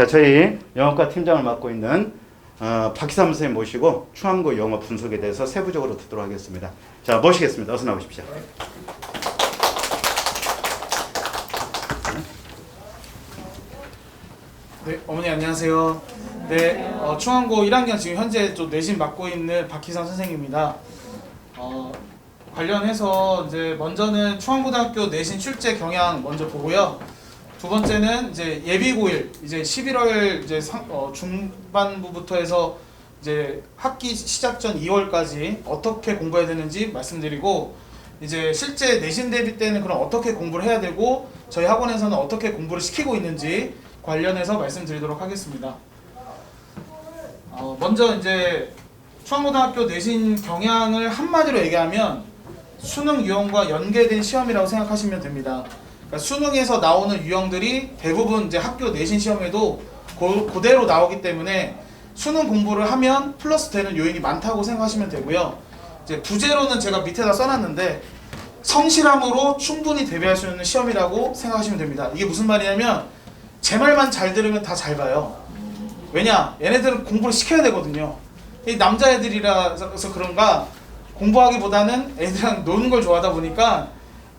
자, 저희 영어과 팀장을 맡고 있는 박희삼 선생님 모시고 충암고 영어 분석에 대해서 세부적으로 듣도록 하겠습니다. 자, 모시겠습니다. 어서 나오십시오. 네, 어머니 안녕하세요. 네, 충암고 1학년 지금 현재 좀 내신 맡고 있는 박희삼 선생님입니다. 관련해서 이제 먼저는 충암고등학교 내신 출제 경향 먼저 보고요. 두 번째는 이제 예비고일 이제 11월 이제 중반부부터 해서 이제 학기 시작 전 2월까지 어떻게 공부해야 되는지 말씀드리고, 이제 실제 내신 대비 때는 그럼 어떻게 공부를 해야 되고 저희 학원에서는 어떻게 공부를 시키고 있는지 관련해서 말씀드리도록 하겠습니다. 먼저 이제 충암고등학교 내신 경향을 한마디로 얘기하면 수능 유형과 연계된 시험이라고 생각하시면 됩니다. 그러니까 수능에서 나오는 유형들이 대부분 이제 학교 내신 시험에도 그대로 나오기 때문에 수능 공부를 하면 플러스 되는 요인이 많다고 생각하시면 되고요. 이제 부제로는 제가 밑에다 써놨는데 성실함으로 충분히 대비할 수 있는 시험이라고 생각하시면 됩니다. 이게 무슨 말이냐면 제 말만 잘 들으면 다 잘 봐요. 왜냐? 얘네들은 공부를 시켜야 되거든요. 이 남자애들이라서 그런가 공부하기보다는 애들이랑 노는 걸 좋아하다 보니까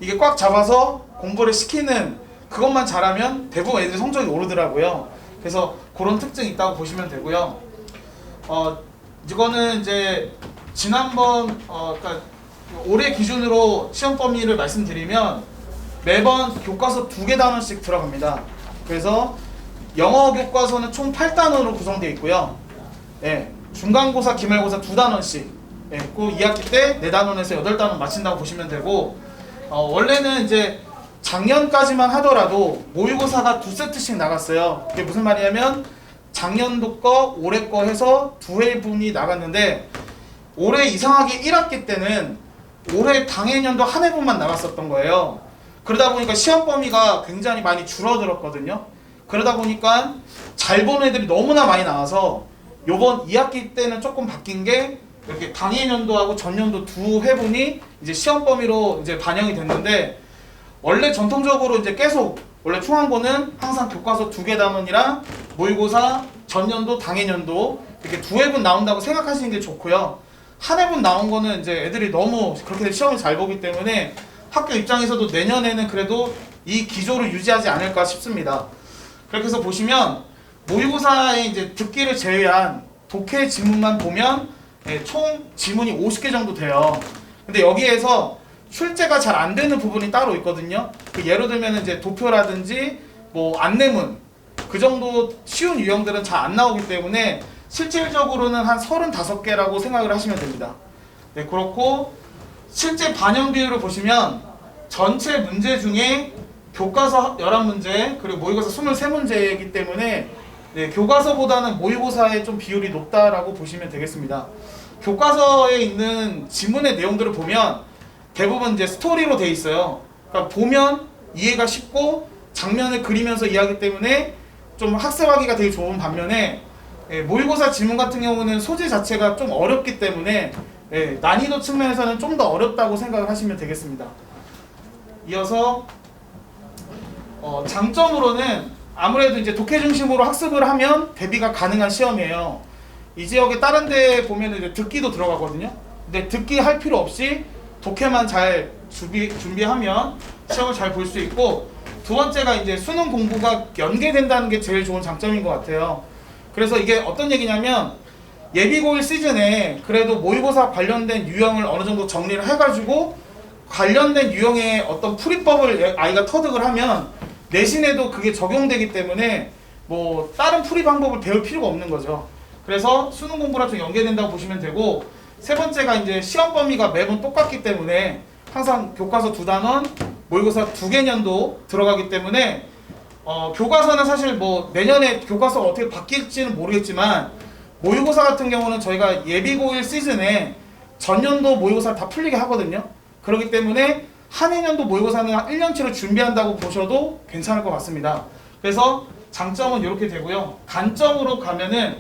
이게 꽉 잡아서 공부를 시키는 그것만 잘하면 대부분 애들이 성적이 오르더라고요. 그래서 그런 특징이 있다고 보시면 되고요. 이거는 이제 지난번 그러니까 올해 기준으로 시험 범위를 말씀드리면 매번 교과서 2개 단원씩 들어갑니다. 그래서 영어 교과서는 총 8단원으로 구성되어 있고요. 예, 중간고사, 기말고사 2단원씩. 예, 그 2학기 때 4단원에서 8단원 마친다고 보시면 되고, 원래는 이제 작년까지만 하더라도 모의고사가 2세트씩 나갔어요. 그게 무슨 말이냐면 작년도 거, 올해 거 해서 2회분이 나갔는데, 올해 이상하게 1학기 때는 올해 당해년도 한 회분만 나갔었던 거예요. 그러다 보니까 시험 범위가 굉장히 많이 줄어들었거든요. 그러다 보니까 잘 보는 애들이 너무나 많이 나와서 요번 2학기 때는 조금 바뀐 게 이렇게 당해년도하고 전년도 2회분이 이제 시험 범위로 이제 반영이 됐는데, 원래 전통적으로 이제 계속 원래 충암고는 항상 교과서 2개 단원이랑 모의고사 전년도 당해년도 이렇게 2회분 나온다고 생각하시는 게 좋고요. 한 회분 나온 거는 이제 애들이 너무 그렇게 시험을 잘 보기 때문에 학교 입장에서도 내년에는 그래도 이 기조를 유지하지 않을까 싶습니다. 그렇게 해서 보시면 모의고사에 이제 듣기를 제외한 독해 지문만 보면 총 지문이 50개 정도 돼요. 근데 여기에서 출제가 잘 안 되는 부분이 따로 있거든요. 예를 들면 이제 도표라든지 뭐 안내문 그 정도 쉬운 유형들은 잘 안 나오기 때문에 실질적으로는 한 35개라고 생각을 하시면 됩니다. 네, 그렇고 실제 반영 비율을 보시면 전체 문제 중에 교과서 11문제 그리고 모의고사 23문제이기 때문에 네, 교과서보다는 모의고사의 좀 비율이 높다라고 보시면 되겠습니다. 교과서에 있는 지문의 내용들을 보면 대부분 이제 스토리로 돼 있어요. 그러니까 보면 이해가 쉽고 장면을 그리면서 이해하기 때문에 좀 학습하기가 되게 좋은 반면에 모의고사 지문 같은 경우는 소재 자체가 좀 어렵기 때문에 난이도 측면에서는 좀 더 어렵다고 생각을 하시면 되겠습니다. 이어서 장점으로는 아무래도 이제 독해 중심으로 학습을 하면 대비가 가능한 시험이에요. 이 지역에 다른 데 보면 이제 듣기도 들어가거든요. 근데 듣기 할 필요 없이 독해만 잘 준비하면 시험을 잘 볼 수 있고, 두 번째가 이제 수능 공부가 연계된다는 게 제일 좋은 장점인 것 같아요. 그래서 이게 어떤 얘기냐면 예비고일 시즌에 그래도 모의고사 관련된 유형을 어느 정도 정리를 해가지고 관련된 유형의 어떤 풀이법을 아이가 터득을 하면 내신에도 그게 적용되기 때문에 뭐 다른 풀이 방법을 배울 필요가 없는 거죠. 그래서 수능 공부랑 좀 연계된다고 보시면 되고, 세 번째가 이제 시험 범위가 매번 똑같기 때문에 항상 교과서 2단원, 모의고사 2개년도 들어가기 때문에 교과서는 사실 뭐 내년에 교과서가 어떻게 바뀔지는 모르겠지만 모의고사 같은 경우는 저희가 예비고일 시즌에 전년도 모의고사를 다 풀리게 하거든요. 그렇기 때문에 한 해년도 모의고사는 1년치로 준비한다고 보셔도 괜찮을 것 같습니다. 그래서 장점은 이렇게 되고요. 단점으로 가면은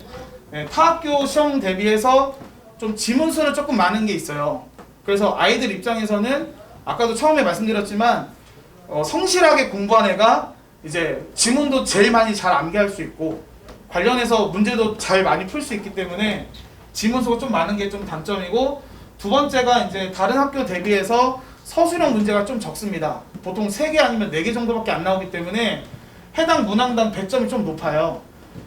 타 학교 시험 대비해서 좀 지문수는 조금 많은 게 있어요. 그래서 아이들 입장에서는 아까도 처음에 말씀드렸지만 성실하게 공부한 애가 이제 지문도 제일 많이 잘 암기할 수 있고, 관련해서 문제도 잘 많이 풀 수 있기 때문에 지문수가 좀 많은 게 좀 단점이고, 두 번째가 이제 다른 학교 대비해서 서술형 문제가 좀 적습니다. 보통 3개 아니면 4개 정도밖에 안 나오기 때문에 해당 문항당 100점이 좀 높아요.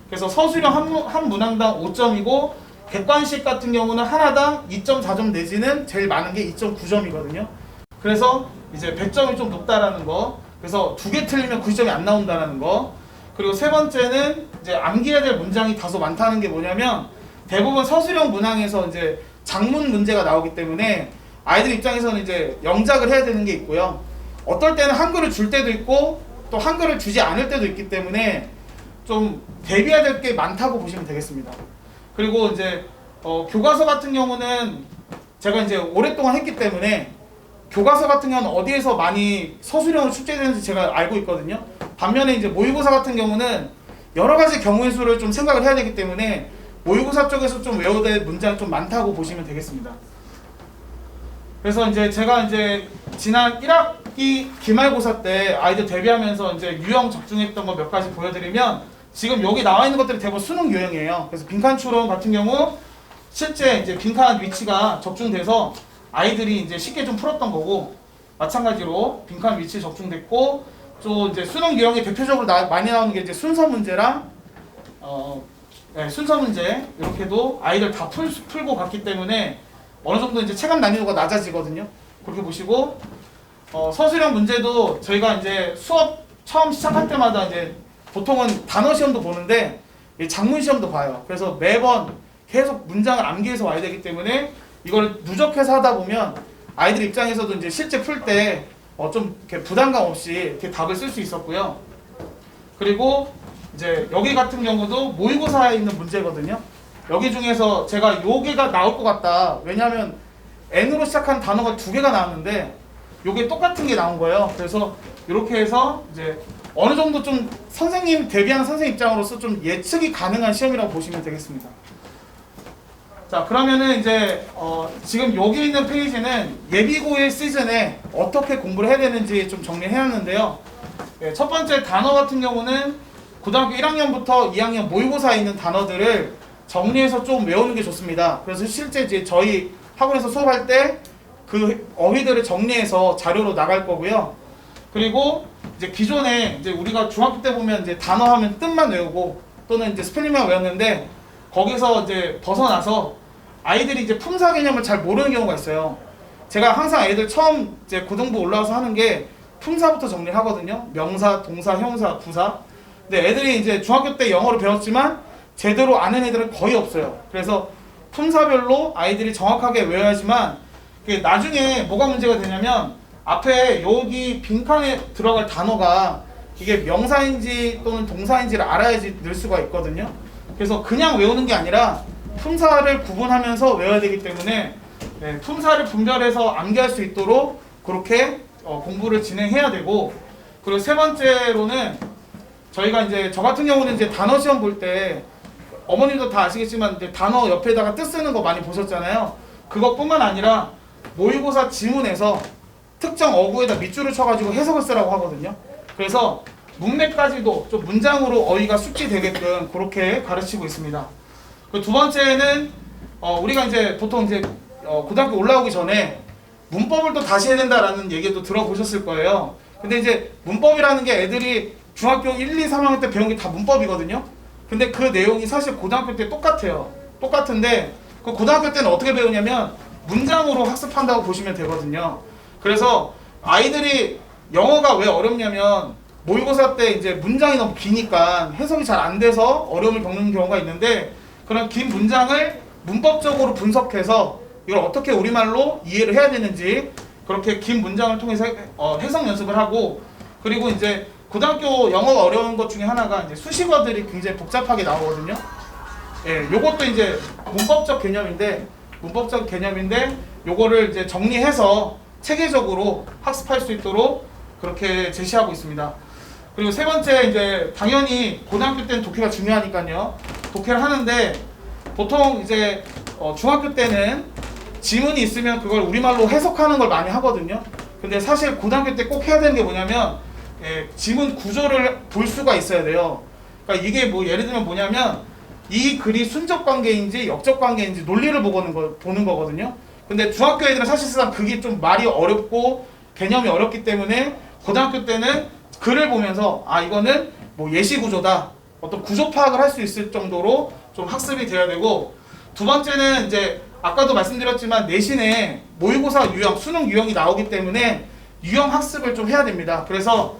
그래서 서술형 한 문항당 5점이고, 객관식 같은 경우는 하나당 2.4점 내지는 제일 많은 게 2.9점이거든요. 그래서 이제 100점이 좀 높다라는 거, 그래서 2개 틀리면 90점이 안 나온다라는 거. 그리고 세 번째는 이제 암기해야 될 문장이 다소 많다는 게 뭐냐면, 대부분 서술형 문항에서 이제 장문 문제가 나오기 때문에 아이들 입장에서는 이제 영작을 해야 되는 게 있고요. 어떨 때는 한글을 줄 때도 있고 또 한글을 주지 않을 때도 있기 때문에 좀 대비해야 될 게 많다고 보시면 되겠습니다. 그리고 이제 교과서 같은 경우는 제가 이제 오랫동안 했기 때문에 교과서 같은 경우는 어디에서 많이 서술형으로 출제되는지 제가 알고 있거든요. 반면에 이제 모의고사 같은 경우는 여러 가지 경우의 수를 좀 생각을 해야 되기 때문에 모의고사 쪽에서 좀 외워야 될 문장이 좀 많다고 보시면 되겠습니다. 그래서 이제 제가 이제 지난 1학기 기말고사 때 아이들 대비하면서 이제 유형 적중했던 거 몇 가지 보여드리면, 지금 여기 나와 있는 것들이 대부분 수능 유형이에요. 그래서 빈칸 추론 같은 경우 실제 이제 빈칸 위치가 적중돼서 아이들이 이제 쉽게 좀 풀었던 거고, 마찬가지로 빈칸 위치 적중됐고, 또 이제 수능 유형에 대표적으로 많이 나오는 게 이제 순서 문제랑 순서 문제, 이렇게도 아이들 다 풀고 갔기 때문에 어느 정도 이제 체감 난이도가 낮아지거든요. 그렇게 보시고, 서술형 문제도 저희가 이제 수업 처음 시작할 때마다 이제 보통은 단어 시험도 보는데 장문 시험도 봐요. 그래서 매번 계속 문장을 암기해서 와야 되기 때문에 이걸 누적해서 하다 보면 아이들 입장에서도 이제 실제 풀 때 좀 이렇게 부담감 없이 이렇게 답을 쓸 수 있었고요. 그리고 이제 여기 같은 경우도 모의고사에 있는 문제거든요. 여기 중에서 제가 요게가 나올 것 같다. 왜냐하면 N으로 시작한 단어가 2개가 나왔는데 요게 똑같은 게 나온 거예요. 그래서 이렇게 해서 이제 어느 정도 좀 선생님, 대비하는 선생님 입장으로서 좀 예측이 가능한 시험이라고 보시면 되겠습니다. 자, 그러면은 이제 지금 여기 있는 페이지는 예비고일 시즌에 어떻게 공부를 해야 되는지 좀 정리해놨는데요. 첫 번째 단어 같은 경우는 고등학교 1학년부터 2학년 모의고사에 있는 단어들을 정리해서 좀 외우는 게 좋습니다. 그래서 실제 이제 저희 학원에서 수업할 때 그 어휘들을 정리해서 자료로 나갈 거고요. 그리고 이제 기존에 이제 우리가 중학교 때 보면 이제 단어 하면 뜻만 외우고 또는 이제 스펠링만 외웠는데, 거기서 이제 벗어나서 아이들이 이제 품사 개념을 잘 모르는 경우가 있어요. 제가 항상 애들 처음 이제 고등부 올라와서 하는 게 품사부터 정리를 하거든요. 명사, 동사, 형사, 부사. 근데 애들이 이제 중학교 때 영어를 배웠지만 제대로 아는 애들은 거의 없어요. 그래서 품사별로 아이들이 정확하게 외워야지만, 나중에 뭐가 문제가 되냐면 앞에 여기 빈칸에 들어갈 단어가 이게 명사인지 또는 동사인지를 알아야지 늘 수가 있거든요. 그래서 그냥 외우는 게 아니라 품사를 구분하면서 외워야 되기 때문에 품사를 분별해서 암기할 수 있도록 그렇게 공부를 진행해야 되고, 그리고 세 번째로는 저희가 이제 저 같은 경우는 이제 단어 시험 볼 때 어머님도 다 아시겠지만 이제 단어 옆에다가 뜻 쓰는 거 많이 보셨잖아요. 그것뿐만 아니라 모의고사 지문에서 특정 어구에다 밑줄을 쳐가지고 해석을 쓰라고 하거든요. 그래서 문맥까지도 좀 문장으로 어휘가 숙지되게끔 그렇게 가르치고 있습니다. 그 두 번째는 우리가 이제 보통 이제 고등학교 올라오기 전에 문법을 또 다시 해야 된다라는 얘기도 들어보셨을 거예요. 근데 이제 문법이라는 게 애들이 중학교 1, 2, 3학년 때 배운 게 다 문법이거든요. 근데 그 내용이 사실 고등학교 때 똑같아요. 똑같은데 그 고등학교 때는 어떻게 배우냐면 문장으로 학습한다고 보시면 되거든요. 그래서 아이들이 영어가 왜 어렵냐면 모의고사 때 이제 문장이 너무 기니까 해석이 잘 안 돼서 어려움을 겪는 경우가 있는데, 그런 긴 문장을 문법적으로 분석해서 이걸 어떻게 우리말로 이해를 해야 되는지 그렇게 긴 문장을 통해서 해석 연습을 하고, 그리고 이제 고등학교 영어가 어려운 것 중에 하나가 이제 수식어들이 굉장히 복잡하게 나오거든요. 예, 요것도 이제 문법적 개념인데 요거를 이제 정리해서 체계적으로 학습할 수 있도록 그렇게 제시하고 있습니다. 그리고 세 번째, 이제 당연히 고등학교 때는 독해가 중요하니까요. 독해를 하는데 보통 이제 중학교 때는 지문이 있으면 그걸 우리말로 해석하는 걸 많이 하거든요. 근데 사실 고등학교 때 꼭 해야 되는 게 뭐냐면 지문 구조를 볼 수가 있어야 돼요. 그러니까 이게 뭐 예를 들면 뭐냐면 이 글이 순적 관계인지 역적 관계인지 논리를 보는 거거든요. 근데 중학교 애들은 사실상 그게 좀 말이 어렵고 개념이 어렵기 때문에 고등학교 때는 글을 보면서 아 이거는 뭐 예시 구조다, 어떤 구조 파악을 할 수 있을 정도로 좀 학습이 돼야 되고, 두 번째는 이제 아까도 말씀드렸지만 내신에 모의고사 유형, 수능 유형이 나오기 때문에 유형 학습을 좀 해야 됩니다. 그래서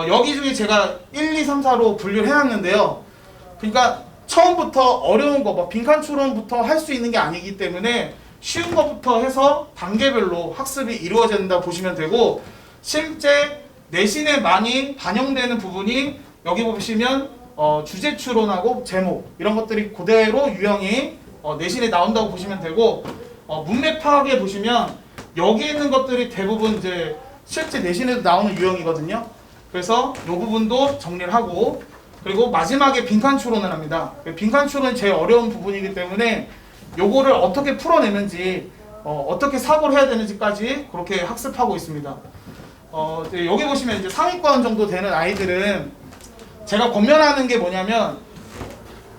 여기 중에 제가 1, 2, 3, 4로 분류를 해놨는데요. 그러니까 처음부터 어려운 거, 뭐 빈칸 추론부터 할 수 있는 게 아니기 때문에 쉬운 것부터 해서 단계별로 학습이 이루어진다 보시면 되고, 실제 내신에 많이 반영되는 부분이 여기 보시면 주제 추론하고 제목 이런 것들이 그대로 유형이 내신에 나온다고 보시면 되고, 문맥 파악에 보시면 여기 있는 것들이 대부분 이제 실제 내신에도 나오는 유형이거든요. 그래서 이 부분도 정리를 하고, 그리고 마지막에 빈칸 추론을 합니다. 빈칸 추론이 제일 어려운 부분이기 때문에 요거를 어떻게 풀어내는지, 어떻게 사고를 해야 되는지까지 그렇게 학습하고 있습니다. 이제 여기 보시면 이제 상위권 정도 되는 아이들은 제가 권면하는 게 뭐냐면,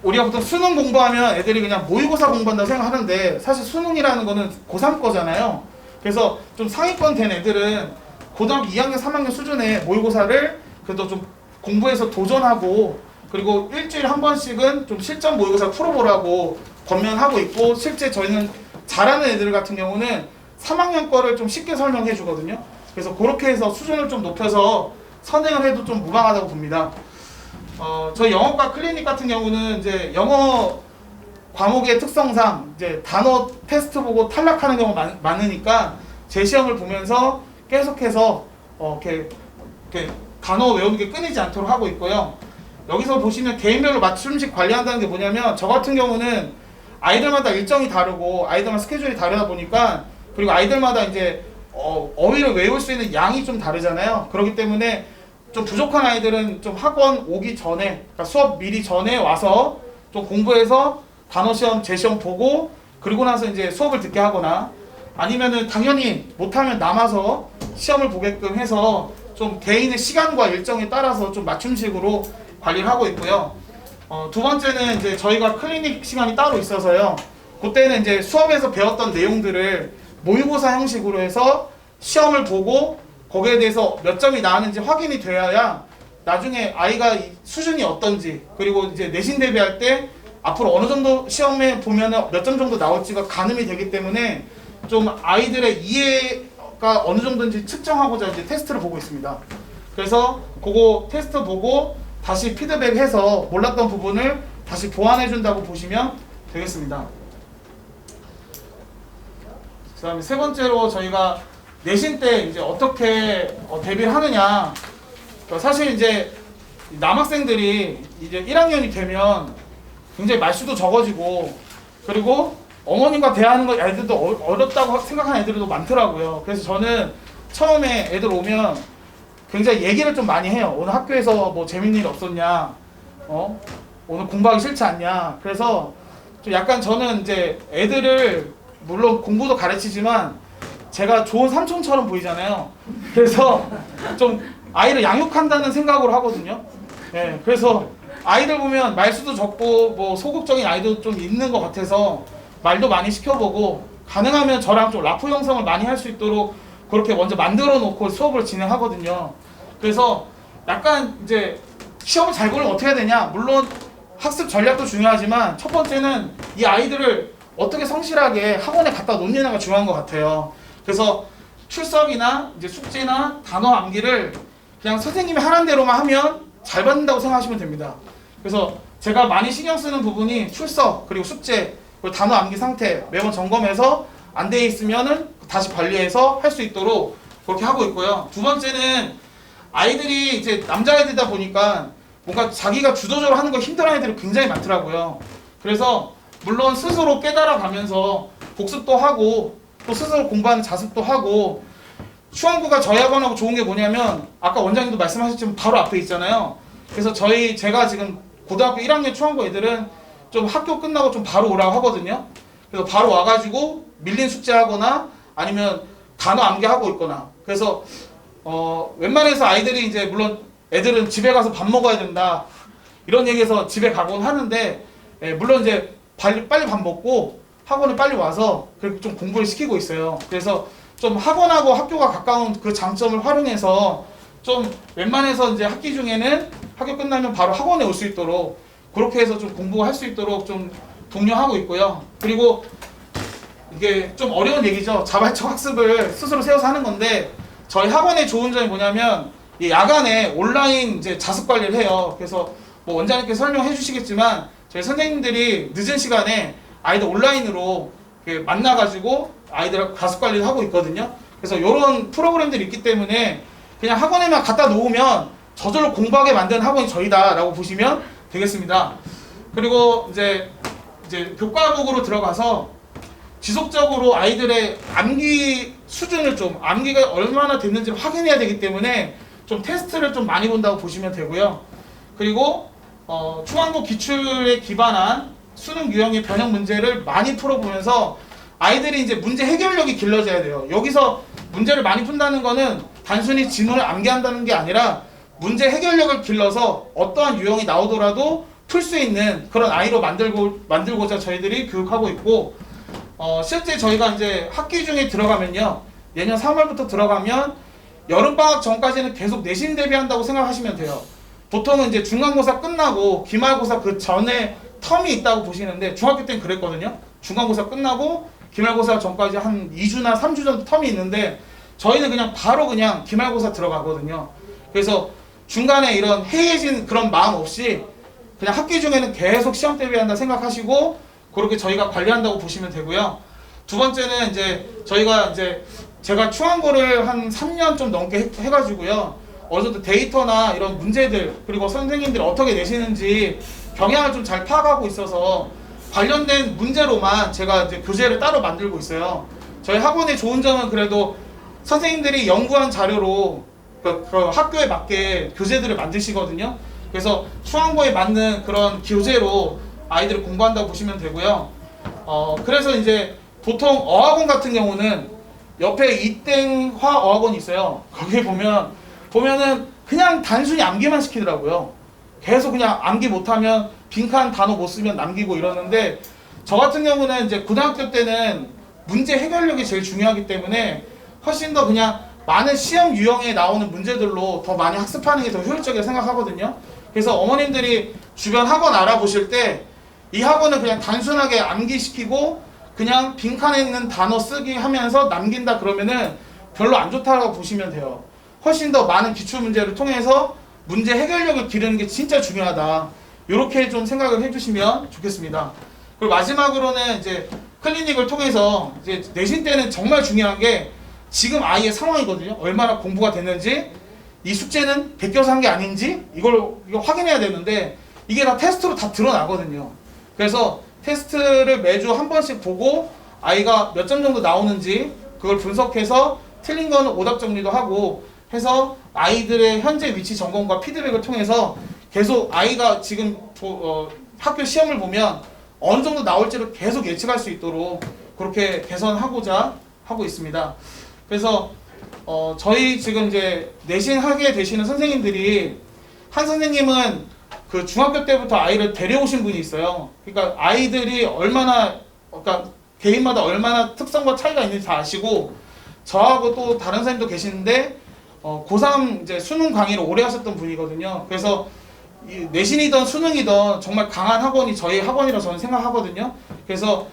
우리가 보통 수능 공부하면 애들이 그냥 모의고사 공부한다고 생각하는데 사실 수능이라는 거는 고3 거잖아요. 그래서 좀 상위권 된 애들은 고등학교 2학년, 3학년 수준의 모의고사를 그래도 좀 공부해서 도전하고, 그리고 일주일에 한 번씩은 좀 실전 모의고사 풀어보라고 권면하고 있고, 실제 저희는 잘하는 애들 같은 경우는 3학년 거를 좀 쉽게 설명해 주거든요. 그래서 그렇게 해서 수준을 좀 높여서 선행을 해도 좀 무방하다고 봅니다. 저희 영어과 클리닉 같은 경우는 이제 영어 과목의 특성상 이제 단어 테스트 보고 탈락하는 경우가 많으니까 제 시험을 보면서 계속해서 이렇게 단어 외우는 게 끊이지 않도록 하고 있고요. 여기서 보시면 개인별로 맞춤식 관리한다는 게 뭐냐면, 저 같은 경우는 아이들마다 일정이 다르고 아이들마다 스케줄이 다르다 보니까, 그리고 아이들마다 이제 어휘를 외울 수 있는 양이 좀 다르잖아요. 그렇기 때문에 좀 부족한 아이들은 좀 학원 오기 전에, 그러니까 수업 미리 전에 와서 좀 공부해서 단어 시험, 제시험 보고 그리고 나서 이제 수업을 듣게 하거나, 아니면은 당연히 못하면 남아서 시험을 보게끔 해서 좀 개인의 시간과 일정에 따라서 좀 맞춤식으로 관리를 하고 있고요. 두 번째는 이제 저희가 클리닉 시간이 따로 있어서요. 그때는 이제 수업에서 배웠던 내용들을 모의고사 형식으로 해서 시험을 보고 거기에 대해서 몇 점이 나왔는지 확인이 되어야 나중에 아이가 수준이 어떤지, 그리고 이제 내신 대비할 때 앞으로 어느 정도 시험에 보면은 몇 점 정도 나올지가 가늠이 되기 때문에 좀 아이들의 이해가 어느 정도인지 측정하고자 이제 테스트를 보고 있습니다. 그래서 그거 테스트 보고 다시 피드백해서 몰랐던 부분을 다시 보완해 준다고 보시면 되겠습니다. 그 다음에 세 번째로 저희가 내신 때 이제 어떻게 대비를 하느냐. 사실 이제 남학생들이 이제 1학년이 되면 굉장히 말수도 적어지고, 그리고 어머님과 대하는 거 애들도 어렵다고 생각하는 애들도 많더라고요. 그래서 저는 처음에 애들 오면 굉장히 얘기를 좀 많이 해요. 오늘 학교에서 뭐 재밌는 일 없었냐? 오늘 공부하기 싫지 않냐? 그래서 좀 약간 저는 이제 애들을 물론 공부도 가르치지만 제가 좋은 삼촌처럼 보이잖아요. 그래서 좀 아이를 양육한다는 생각으로 하거든요. 네, 그래서 아이들 보면 말수도 적고 뭐 소극적인 아이도 좀 있는 것 같아서 말도 많이 시켜보고, 가능하면 저랑 좀 라프 형성을 많이 할 수 있도록 그렇게 먼저 만들어 놓고 수업을 진행하거든요. 그래서 약간 이제 시험을 잘 보려면 어떻게 해야 되냐? 물론 학습 전략도 중요하지만 첫 번째는 이 아이들을 어떻게 성실하게 학원에 갖다 놓느냐가 중요한 것 같아요. 그래서 출석이나 이제 숙제나 단어 암기를 그냥 선생님이 하라는 대로만 하면 잘 받는다고 생각하시면 됩니다. 그래서 제가 많이 신경 쓰는 부분이 출석, 그리고 숙제, 그리고 단어 암기 상태 매번 점검해서 안 돼 있으면은 다시 관리해서 할 수 있도록 그렇게 하고 있고요. 두 번째는 아이들이 이제 남자애들이다 보니까 뭔가 자기가 주도적으로 하는 거 힘들어 하는 애들이 굉장히 많더라고요. 그래서 물론 스스로 깨달아가면서 복습도 하고 또 스스로 공부하는 자습도 하고, 추한구가 저희 학원하고 좋은 게 뭐냐면 아까 원장님도 말씀하셨지만 바로 앞에 있잖아요. 그래서 제가 지금 고등학교 1학년 추한구 애들은 좀 학교 끝나고 좀 바로 오라고 하거든요. 그래서 바로 와가지고 밀린 숙제하거나 아니면 단어 암기하고 있거나, 그래서 웬만해서 아이들이 이제 물론 애들은 집에 가서 밥 먹어야 된다 이런 얘기해서 집에 가곤 하는데 물론 이제 빨리 밥 먹고 학원에 빨리 와서 그렇게 좀 공부를 시키고 있어요. 그래서 좀 학원하고 학교가 가까운 그 장점을 활용해서 좀 웬만해서 이제 학기 중에는 학교 끝나면 바로 학원에 올 수 있도록 그렇게 해서 좀 공부할 수 있도록 좀 독려하고 있고요. 그리고 이게 좀 어려운 얘기죠. 자발적 학습을 스스로 세워서 하는 건데 저희 학원의 좋은 점이 뭐냐면 이 야간에 온라인 이제 자습 관리를 해요. 그래서 뭐 원장님께 설명해 주시겠지만 저희 선생님들이 늦은 시간에 아이들 온라인으로 만나가지고 아이들 자습 관리를 하고 있거든요. 그래서 이런 프로그램들이 있기 때문에 그냥 학원에만 갖다 놓으면 저절로 공부하게 만드는 학원이 저희다라고 보시면 되겠습니다. 그리고 이제 교과목으로 들어가서 지속적으로 아이들의 암기 수준을 좀 암기가 얼마나 됐는지 확인해야 되기 때문에 좀 테스트를 좀 많이 본다고 보시면 되고요. 그리고 중앙고 기출에 기반한 수능 유형의 변형 문제를 많이 풀어보면서 아이들이 이제 문제 해결력이 길러져야 돼요. 여기서 문제를 많이 푼다는 거는 단순히 지문을 암기한다는 게 아니라 문제 해결력을 길러서 어떠한 유형이 나오더라도 풀 수 있는 그런 아이로 만들고자 저희들이 교육하고 있고 실제 저희가 이제 학기 중에 들어가면요. 내년 3월부터 들어가면 여름방학 전까지는 계속 내신 대비한다고 생각하시면 돼요. 보통은 이제 중간고사 끝나고 기말고사 그 전에 텀이 있다고 보시는데 중학교 때는 그랬거든요. 중간고사 끝나고 기말고사 전까지 한 2주나 3주 정도 텀이 있는데 저희는 그냥 바로 그냥 기말고사 들어가거든요. 그래서 중간에 이런 해이해진 그런 마음 없이 그냥 학기 중에는 계속 시험 대비한다 생각하시고 그렇게 저희가 관리한다고 보시면 되고요. 두 번째는 이제 저희가 이제 제가 중앙고를 한 3년 좀 넘게 해가지고요. 어느 정도 데이터나 이런 문제들 그리고 선생님들이 어떻게 내시는지 경향을 좀 잘 파악하고 있어서 관련된 문제로만 제가 이제 교재를 따로 만들고 있어요. 저희 학원의 좋은 점은 그래도 선생님들이 연구한 자료로 그 학교에 맞게 교재들을 만드시거든요. 그래서 중앙고에 맞는 그런 교재로 아이들을 공부한다고 보시면 되고요. 그래서 이제 보통 어학원 같은 경우는 옆에 이땡화 어학원이 있어요. 거기에 보면은 그냥 단순히 암기만 시키더라고요. 계속 그냥 암기 못하면 빈칸 단어 못 쓰면 남기고 이러는데 저 같은 경우는 이제 고등학교 때는 문제 해결력이 제일 중요하기 때문에 훨씬 더 그냥 많은 시험 유형에 나오는 문제들로 더 많이 학습하는 게 더 효율적이라고 생각하거든요. 그래서 어머님들이 주변 학원 알아보실 때 이 학원은 그냥 단순하게 암기시키고 그냥 빈칸에 있는 단어 쓰기 하면서 남긴다 그러면은 별로 안 좋다고 보시면 돼요. 훨씬 더 많은 기출문제를 통해서 문제 해결력을 기르는 게 진짜 중요하다. 이렇게 좀 생각을 해주시면 좋겠습니다. 그리고 마지막으로는 이제 클리닉을 통해서 이제 내신 때는 정말 중요한 게 지금 아이의 상황이거든요. 얼마나 공부가 됐는지, 이 숙제는 베껴서 한 게 아닌지 이거 확인해야 되는데 이게 다 테스트로 다 드러나거든요. 그래서 테스트를 매주 한 번씩 보고 아이가 몇 점 정도 나오는지 그걸 분석해서 틀린 거는 오답 정리도 하고 해서 아이들의 현재 위치 점검과 피드백을 통해서 계속 아이가 지금 학교 시험을 보면 어느 정도 나올지를 계속 예측할 수 있도록 그렇게 개선하고자 하고 있습니다. 그래서 저희 지금 이제 내신하게 되시는 선생님들이 한 선생님은 그 중학교 때부터 아이를 데려오신 분이 있어요. 그러니까 아이들이 얼마나 그러니까 개인마다 얼마나 특성과 차이가 있는지 다 아시고 저하고 또 다른 선생님도 계시는데 고3 이제 수능 강의를 오래 하셨던 분이거든요. 그래서 내신이든 수능이든 정말 강한 학원이 저희 학원이라고 저는 생각하거든요. 그래서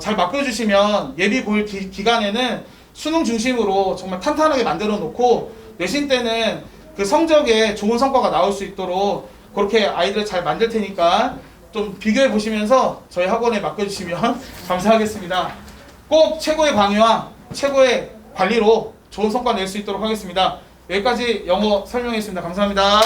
잘 맡겨주시면 예비 고일 기간에는 수능 중심으로 정말 탄탄하게 만들어 놓고 내신 때는 그 성적에 좋은 성과가 나올 수 있도록 그렇게 아이들을 잘 만들 테니까 좀 비교해 보시면서 저희 학원에 맡겨주시면 감사하겠습니다. 꼭 최고의 강의와 최고의 관리로 좋은 성과 낼 수 있도록 하겠습니다. 여기까지 영어 설명했습니다. 감사합니다.